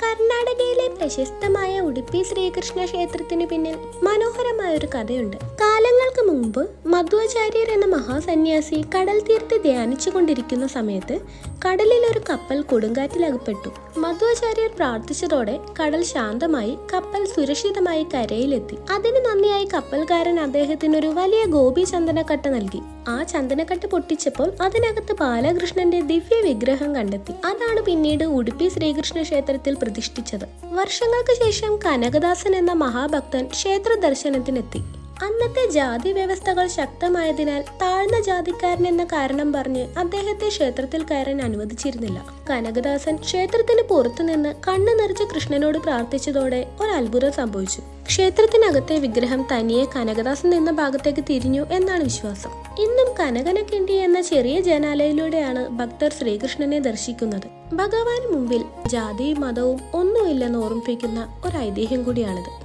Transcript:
കർണാടകയിലെ പ്രശസ്തമായ ഉടുപ്പി ശ്രീകൃഷ്ണ ക്ഷേത്രത്തിന് പിന്നിൽ മനോഹരമായ ഒരു കഥയുണ്ട്. കാലങ്ങൾക്ക് മുമ്പ് മധ്വാചാര്യർ എന്ന മഹാസന്യാസി കടൽ തീരത്ത് ധ്യാനിച്ചു കൊണ്ടിരിക്കുന്ന സമയത്ത് കടലിൽ ഒരു കപ്പൽ കൊടുങ്കാറ്റിലകപ്പെട്ടു. മധ്വാചാര്യർ പ്രാർത്ഥിച്ചതോടെ കടൽ ശാന്തമായി കപ്പൽ സുരക്ഷിതമായി കരയിലെത്തി. അതിന് നന്ദിയായി കപ്പൽക്കാരൻ അദ്ദേഹത്തിന് ഒരു വലിയ ഗോപി ചന്ദനക്കട്ട നൽകി. ആ ചന്ദനക്കട്ട പൊട്ടിച്ചപ്പോൾ അതിനകത്ത് ബാലകൃഷ്ണന്റെ ദിവ്യ വിഗ്രഹം കണ്ടെത്തി. അതാണ് പിന്നീട് ഉടുപ്പി ശ്രീകൃഷ്ണ ക്ഷേത്രത്തിൽ പ്രതിഷ്ഠിച്ചത്. വർഷങ്ങൾക്ക് ശേഷം കനകദാസൻ എന്ന മഹാഭക്തൻ ക്ഷേത്ര ദർശനത്തിനെത്തി. അന്നത്തെ ജാതി വ്യവസ്ഥകൾ ശക്തമായതിനാൽ താഴ്ന്ന ജാതിക്കാരൻ എന്ന കാരണം പറഞ്ഞ് അദ്ദേഹത്തെ ക്ഷേത്രത്തിൽ കയറാൻ അനുവദിച്ചിരുന്നില്ല. കനകദാസൻ ക്ഷേത്രത്തിന് പുറത്തുനിന്ന് കണ്ണു നിറച്ച് കൃഷ്ണനോട് പ്രാർത്ഥിച്ചതോടെ ഒരു അത്ഭുതം സംഭവിച്ചു. ക്ഷേത്രത്തിനകത്തെ വിഗ്രഹം തനിയെ കനകദാസൻ നിന്ന ഭാഗത്തേക്ക് തിരിഞ്ഞു എന്നാണ് വിശ്വാസം. ഇന്നും കനകനക്കിണ്ടി എന്ന ചെറിയ ജനാലയിലൂടെയാണ് ഭക്തർ ശ്രീകൃഷ്ണനെ ദർശിക്കുന്നത്. ഭഗവാന് മുമ്പിൽ ജാതിയും മതവും ഒന്നുമില്ലെന്ന് ഓർമ്മിപ്പിക്കുന്ന ഒരു ഐതിഹ്യം കൂടിയാണിത്.